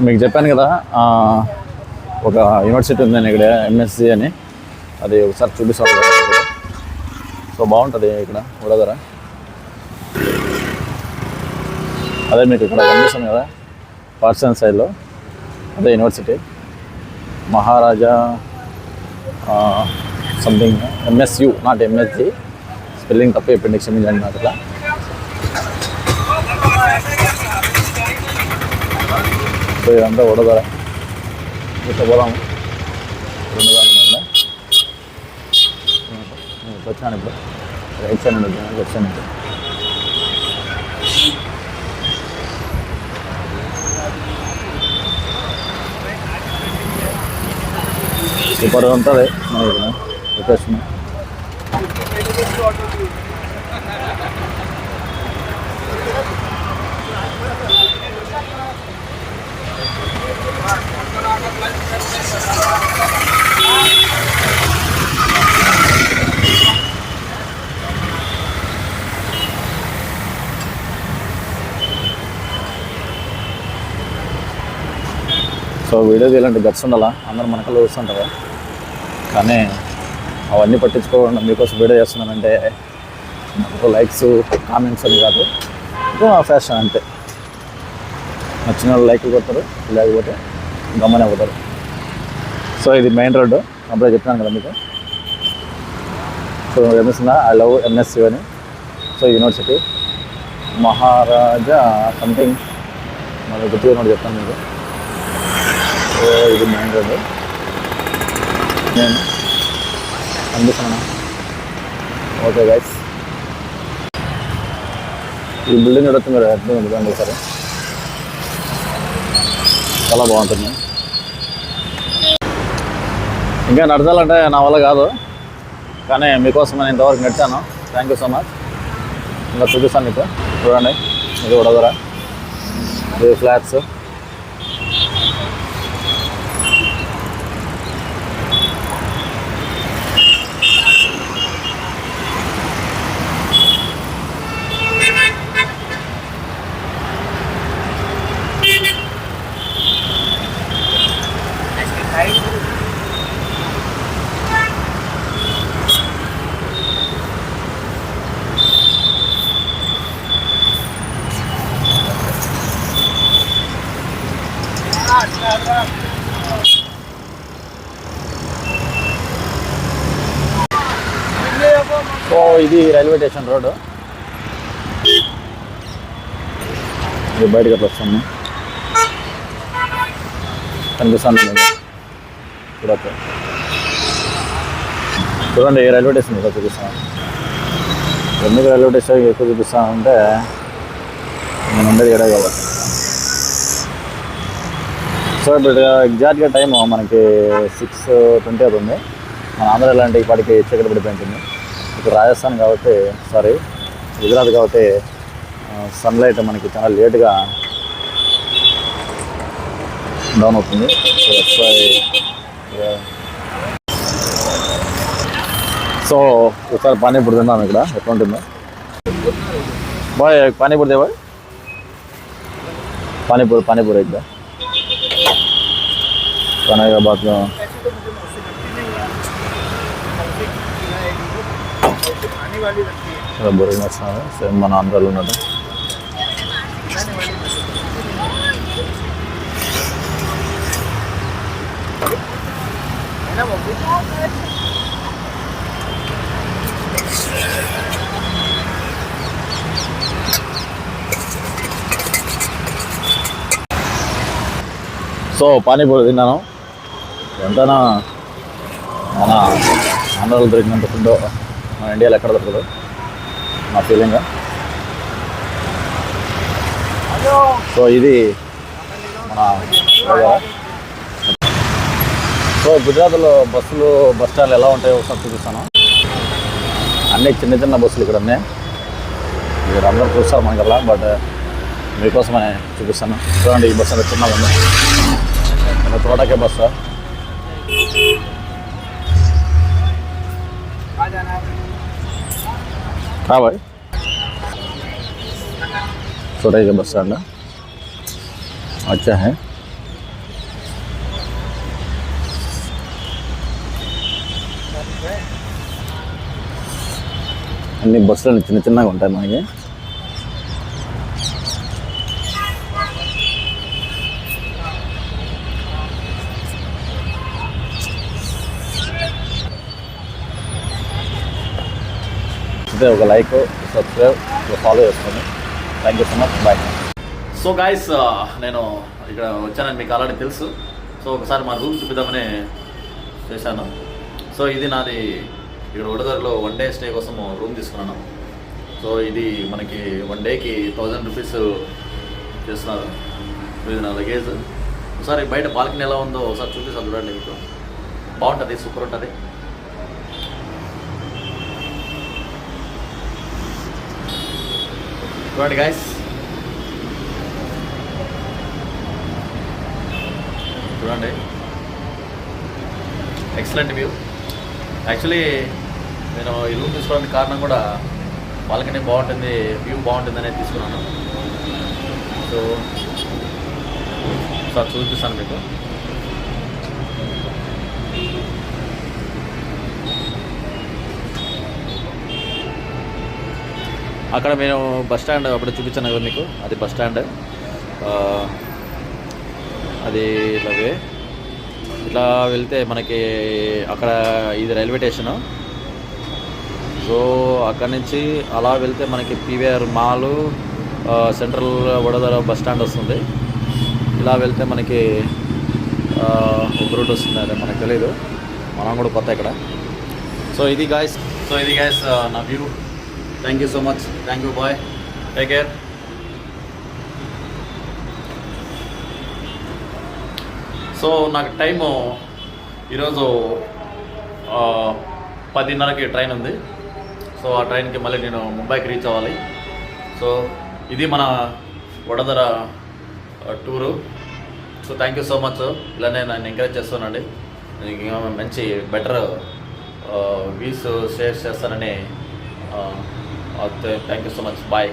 మీకు చెప్పాను కదా ఒక యూనివర్సిటీ ఉందని ఇక్కడ ఎంఎస్సి అని, అది ఒకసారి చూపిస్తాను. సో బాగుంటుంది ఇక్కడ వడోదర. అదే మీకు ఇక్కడ కనిపిస్తుంది కదా పార్సన్ సైడ్లో, అదే university Maharaja something MSU, not MSG. Spelling తప్ప ఎప్పుడు క్షమించండి నాకు. అట్లా సో ఇదంతా వడోదర. ఇట్లా పోదాము. 2 దాని వచ్చాను ఇప్పుడు. రైట్ సైడ్ వచ్చాను. సూపర్ ఉంటుంది లొకేషన్. సో వీడియో ఇలాంటి గట్స్ ఉండాలా, అందరూ మనకల్లో చూస్తుంటారు. కానీ అవన్నీ పట్టించుకోకుండా మీకోసం వీడియో చేస్తున్నానంటే లైక్స్ కామెంట్స్ అని కాదు, ఇంకా ఫ్యాషన్ అంతే. నచ్చిన వాళ్ళు లైక్లు కొడతారు, లేకపోతే గమ్మనే పోతారు. సో ఇది మెయిన్ రోడ్డు, అప్పుడే చెప్పినాను కదా మీకు. సో ఎంఎస్నా ఐ లవ్ ఎంఎస్సి అని. సో యూనివర్సిటీ మహారాజా సంథింగ్ మన గుర్తుగా నోటి చెప్తాను మీకు. సో ఇది మెయిన్ రోడ్డు. నేను కనిపిస్తున్నా. ఓకే గైస్, ఈ బిల్డింగ్ ఎడతా మీరు ఎట్లా ఉంటుంది సరే, చాలా బాగుంటుంది. ఇంకా నడచాలంటే నా వల్ల కాదు, కానీ మీకోసం నేను ఇంతవరకు నడిచాను. Thank you so much. ఇంకా చూపిస్తాను మీకు. చూడండి, ఇది వడోదర, ఇది ఫ్లాట్స్. సో ఇది రైల్వే స్టేషన్ రోడ్డు. ఇది బయటకు అట్లా వస్తాము, కనిపిస్తాను చూడచ్చు. చూడండి, ఈ రైల్వే స్టేషన్ ఎక్కువ చూపిస్తాను. ఎందుకు రైల్వే స్టేషన్ ఎక్కువ చూపిస్తానంటే నేను ఉండేది ఎక్కడ కాబట్టి. సో ఇప్పుడు ఎగ్జాక్ట్గా టైము మనకి 6:20 అవుతుంది. మన ఆంధ్ర ఇలాంటి ఇప్పటికి చీకటి పడిపోయి ఉంటుంది. ఇప్పుడు రాజస్థాన్ కాబట్టి, సారీ గుజరాత్ కాబట్టి సన్లైట్ మనకి చాలా లేట్గా డౌన్ అవుతుంది. సో ఒకసారి పానీపూరి తిన్నాము ఇక్కడ, ఎట్లా ఉంటుందో. బాయ్ పానీపూరి దేవా, పానీపూరి అయితే కనకాబాద్లో బొరి నచ్చిన సేమ్ మన ఆంధ్రాలో ఉన్నట్టు. సో పానీపూరి తిన్నాను. ఎంతైనా మన ఆంధ్రాలో దొరికినంత ఫుడ్ మన ఇండియాలో ఎక్కడ దొరకదు నా ఫీలింగ్. సో ఇది మన సో గుజరాత్లో బస్సులు, బస్ స్టాండ్లు ఎలా ఉంటాయో ఒకసారి చూపిస్తాను. అన్నీ చిన్న చిన్న బస్సులు ఇక్కడ ఉన్నాయి. మీరు అందరూ చూస్తారు మనకల్లా, బట్ మీకోసమే చూపిస్తాను. చూడండి, ఈ బస్సు చిన్నగా ఉంది, తోటకే బస్సు. हाँ भाई, छोटा ही बस स्टैंड है, अच्छा है। అన్ని బస్సులు చిన్న చిన్నగా ఉంటాయి మనకి. అయితే ఒక లైక్, సబ్స్క్రైబ్, ఫాలో చేసుకోండి. Thank you so much. Bye. So guys, నేను ఇక్కడ వచ్చానని మీకు ఆల్రెడీ తెలుసు. సో ఒకసారి మా రూమ్ చూపిద్దామని చేశాను. సో ఇది నాది ఇక్కడ వడదరలో 1 డే స్టే కోసం రూమ్ తీసుకున్నాను. సో ఇది మనకి 1 డేకి 1000 రూపీస్ చేస్తున్నారు. ఇది నా లగేజ్. ఒకసారి బయట బాల్కనీ ఎలా ఉందో ఒకసారి చూపిస్తాను చూడండి. మీకు బాగుంటుంది, సూపర్ ఉంటుంది. చూడండి గాయస్, చూడండి, ఎక్సలెంట్ వ్యూ. యాక్చువల్లీ నేను ఈ రూమ్ తీసుకోవడానికి కారణం కూడా బాల్కనీ బాగుంటుంది, వ్యూ బాగుంటుంది అనేది తీసుకున్నాను. సో ఒకసారి చూపిస్తాను మీకు. అక్కడ మేము బస్ స్టాండ్ అప్పుడు చూపించాను కదా మీకు, అది బస్ స్టాండ్. అది ఇట్లా వెళ్తే మనకి అక్కడ ఇది రైల్వే స్టేషను. సో అక్కడి నుంచి అలా వెళ్తే మనకి పీవీఆర్ మాలు, సెంట్రల్ వడోదర బస్ స్టాండ్ వస్తుంది. ఇలా వెళ్తే మనకి ఒక రూట్ వస్తుంది, అదే మనకు తెలియదు, మనం కూడా కొత్త ఇక్కడ. సో ఇది గాయస్ నా view. Thank you so much. Thank you bye. Take care. So నాకు టైము ఈరోజు 10:30కి ట్రైన్ ఉంది. సో ఆ ట్రైన్కి మళ్ళీ నేను ముంబైకి రీచ్ అవ్వాలి. సో ఇది మన Vadodara tour. So thank you so much. ఇలానే నన్ను ఎంకరేజ్ చేస్తానండి. మంచి బెటర్ వ్యూస్ షేర్ చేస్తానని thank you so much. Bye.